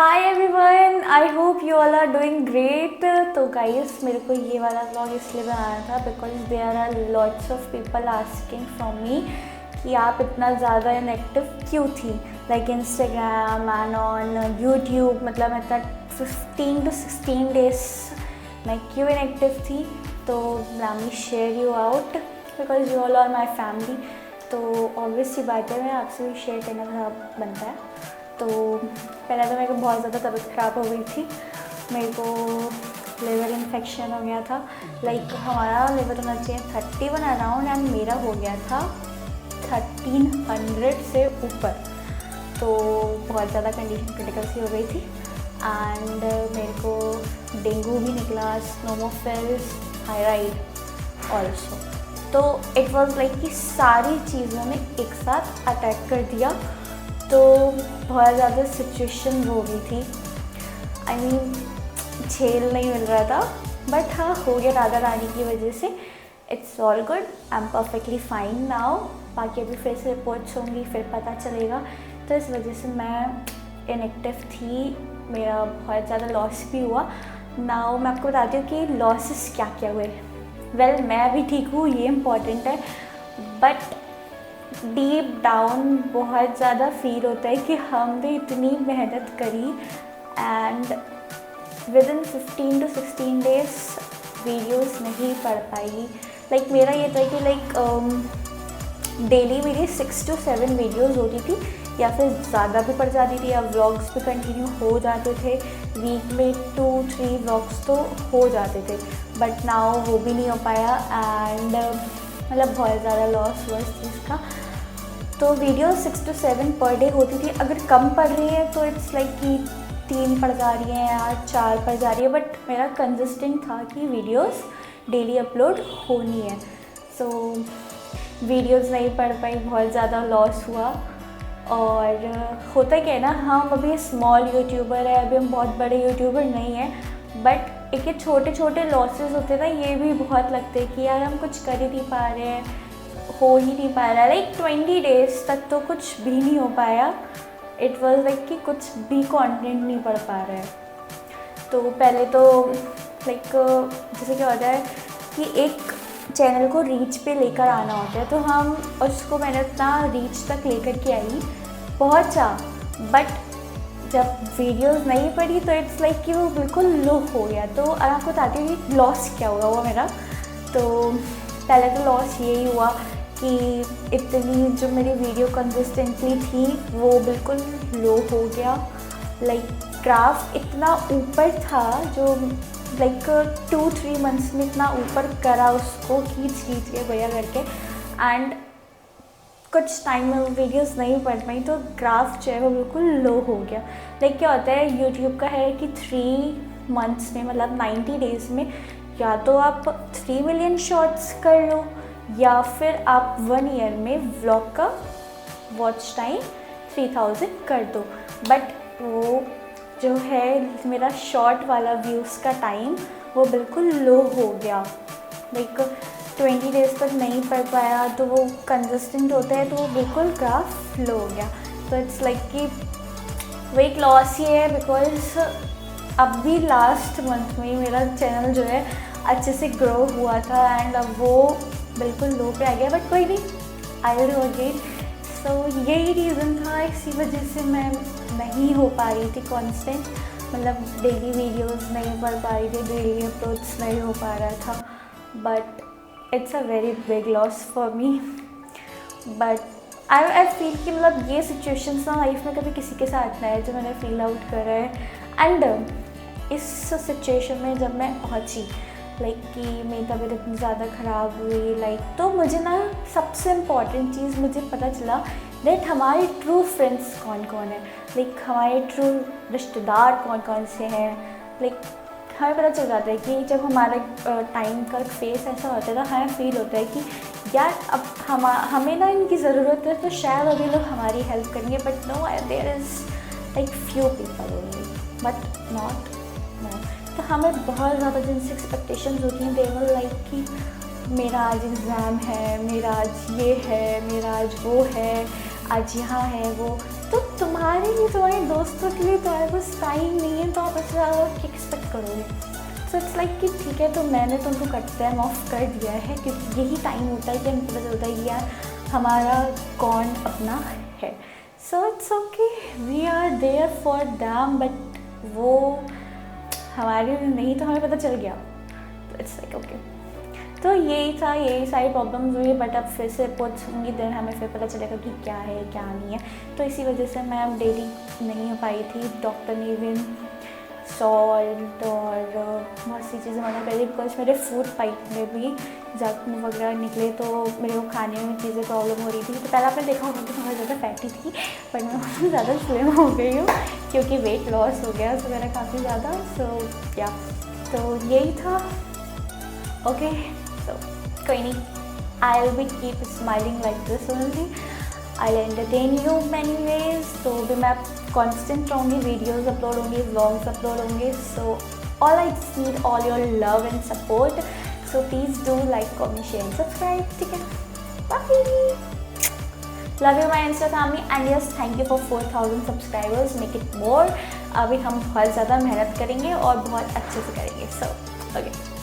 Hi everyone, I hope you all are doing great. तो guys, मेरे को ये वाला व्लॉग इसलिए बनाया था because there are lots of people asking from me कि आप इतना ज़्यादा इनएक्टिव क्यों थी, like Instagram and on YouTube. मतलब मैं इतना 15 to 16 डेज मैं क्यों इनएक्टिव थी। तो let me share you out because you all are my family. तो ऑब्वियस सी बात है, मैं आपसे भी शेयर करना थोड़ा बनता है। तो पहले तो मेरे को बहुत ज़्यादा तबीयत ख़राब हो गई थी। मेरे को लिवर इन्फेक्शन हो गया था। लाइक हमारा लिवर होना चाहिए 31 अराउंड एंड मेरा हो गया था 1300 से ऊपर। तो बहुत ज़्यादा कंडीशन क्रिटिकल सी हो गई थी। एंड मेरे को डेंगू भी निकला, स्नोमोफिल्स, थायराइड ऑल्सो। तो इट वाज लाइक कि सारी चीज़ों ने एक साथ अटैक कर दिया। तो बहुत ज़्यादा सिचुएशन हो गई थी। आई मीन झेल नहीं मिल रहा था, बट हाँ हो गया राधा रानी की वजह से। It's all good, I am perfectly fine now. बाकी अभी फिर से रिपोर्ट्स होंगी, फिर पता चलेगा। तो इस वजह से मैं इनएक्टिव थी, मेरा बहुत ज़्यादा लॉस भी हुआ। नाउ मैं आपको बताती हूँ कि लॉसेस क्या क्या हुए। वेल, मैं भी ठीक हूँ, ये इम्पॉर्टेंट है। बट डीप डाउन बहुत ज़्यादा फील होता है कि हमने इतनी मेहनत करी and with in 15 to 16 days videos नहीं पढ़ पाई। लाइक मेरा ये था कि डेली मेरी 6 to 7 वीडियोस होती थी, या फिर ज़्यादा भी पड़ जाती थी, या व्लॉग्स भी कंटिन्यू हो जाते थे। वीक में 2-3 व्लॉग्स तो हो जाते थे, बट नाउ वो भी नहीं हो पाया। एंड मतलब बहुत ज़्यादा लॉस हुआ इस चीज़ का। तो वीडियो 6 to 7 पर डे होती थी। अगर कम पड़ रही है तो इट्स लाइक कि 3 पड़ जा रही हैं या 4 पड़ जा रही है, बट मेरा कंसिस्टेंट था कि वीडियोस डेली अपलोड होनी है। सो वीडियोस नहीं पढ़ पाई, बहुत ज़्यादा लॉस हुआ। और होता क्या है ना, हम अभी स्मॉल यूट्यूबर है, अभी हम बहुत बड़े यूट्यूबर नहीं हैं। बट एक ये छोटे छोटे लॉसेस होते हैं ना, ये भी बहुत लगते हैं कि यार हम कुछ कर ही नहीं पा रहे हैं, हो ही नहीं पा रहा है। लाइक 20 डेज तक तो कुछ भी नहीं हो पाया। इट वाज लाइक कि कुछ भी कंटेंट नहीं पढ़ पा रहा है। तो पहले तो लाइक जैसे क्या होता है कि एक चैनल को रीच पे लेकर आना होता है, तो हम उसको मैंने उतना रीच तक लेकर के आई, पहुँचा। बट जब वीडियोस नहीं पड़ी तो इट्स लाइक कि वो बिल्कुल लो हो गया। तो आपको बताती हूँ कि लॉस क्या हुआ वो मेरा। तो पहले तो लॉस यही हुआ कि इतनी जो मेरी वीडियो कंसिस्टेंटली थी वो बिल्कुल लो हो गया। लाइक ग्राफ इतना ऊपर था, जो लाइक 2-3 मंथ्स में इतना ऊपर करा, उसको खींच के भैया करके। एंड कुछ टाइम में वो वीडियोस नहीं पढ़ पाई, तो ग्राफ जो है वो बिल्कुल लो हो गया। लाइक क्या होता है यूट्यूब का है कि 3 मंथ्स में, मतलब 90 डेज़ में, या तो आप 3 मिलियन शॉट्स कर लो, या फिर आप 1 ईयर में व्लॉग का वॉच टाइम 3000 कर दो। बट वो जो है मेरा शॉर्ट वाला व्यूज़ का टाइम वो बिल्कुल लो हो गया। लाइक 20 डेज़ तक नहीं पढ़ पाया, तो वो कंसिस्टेंट होता है तो वो बिल्कुल ग्राफ लो हो गया। तो इट्स लाइक कि वेट लॉस ही है। बिकॉज अब भी लास्ट मंथ में मेरा चैनल जो है अच्छे से ग्रो हुआ था, एंड अब वो बिल्कुल लो पे आ गया। बट कोई नहीं, आई विल डू अगेन। सो यही रीज़न था, इसी वजह से मैं नहीं हो पा रही थी कांस्टेंट। मतलब डेली वीडियोस नहीं पढ़ पा रही थी, डेली अपलोड्स नहीं हो पा रहा था। But it's a very big loss for me. But I feel कि मतलब ये सिचुएशंस ना लाइफ में कभी किसी के साथ ना है, जो मैंने फील आउट करा है। एंड इस सिचुएशन में जब मैं पहुँची, लाइक कि मेरी तबीयत इतनी ज़्यादा ख़राब हुई, लाइक तो मुझे ना सबसे इम्पॉर्टेंट चीज़ मुझे पता चला दैट हमारे ट्रू फ्रेंड्स कौन कौन है। लाइक हमारे ट्रू रिश्तेदार कौन कौन से हैं। लाइक हमें पता चल जाता है कि जब हमारा टाइम का फेस ऐसा होता है तो हमें फील होता है कि यार अब हमें ना इनकी ज़रूरत है, तो शायद अभी लोग हमारी हेल्प करेंगे। But no, there is like few people only, but not no. तो हमें बहुत ज़्यादा जिनसे एक्सपेक्टेशंस होती हैं, देवर लाइक कि मेरा आज एग्ज़ाम है, मेरा आज ये है, मेरा आज वो है, आज यहाँ है वो। तो तुम्हारे लिए, तुम्हारे दोस्तों के लिए तुम्हारे पास टाइम नहीं है, तो आप ऐसे ज़्यादा क्या एक्सपेक्ट करोगे? सो इट्स लाइक कि ठीक है, तो मैंने तुमको कट टाइम ऑफ कर दिया है, क्योंकि यही टाइम होता है कि हमको पता चलता है कि यार हमारा कौन अपना है। So it's okay, we are there for them, but वो हमारे लिए नहीं, तो हमें पता चल गया, तो इट्स लाइक ओके। तो यही था, यही सारी प्रॉब्लम्स हुई, बट अब फिर से पूछूंगी देन हमें फिर पता चलेगा कि क्या है क्या नहीं है। तो इसी वजह से मैं अब डेली नहीं हो पाई थी। डॉक्टर ने भी सॉल्ट और बहुत सी चीज़ें मना कर दी, बिकॉज मेरे फूड पाइप में भी जख्म वगैरह निकले, तो मेरे को खाने में चीज़ें प्रॉब्लम हो रही थी। तो पहले आपने देखा होगा कि बहुत ज़्यादा फैटी थी, पर मैं बहुत ज़्यादा स्लिम हो गई हूँ क्योंकि वेट लॉस हो गया तो मेरा काफ़ी ज़्यादा। सो या तो यही था। ओके, सो कोई नहीं, I will be keep smiling like this only, I entertain you many ways. तो भी मैं कॉन्स्टेंट रहूँगी, वीडियोज़ अपलोड होंगी, व्लॉग्स अपलोड होंगे। So all I just need all your love and support. So please do like, comment, share and subscribe, ठीक है? Bye, love you my insta family, and yes thank you for 4000 subscribers, make it more. अभी हम बहुत ज़्यादा मेहनत करेंगे और बहुत अच्छे से करेंगे। So okay.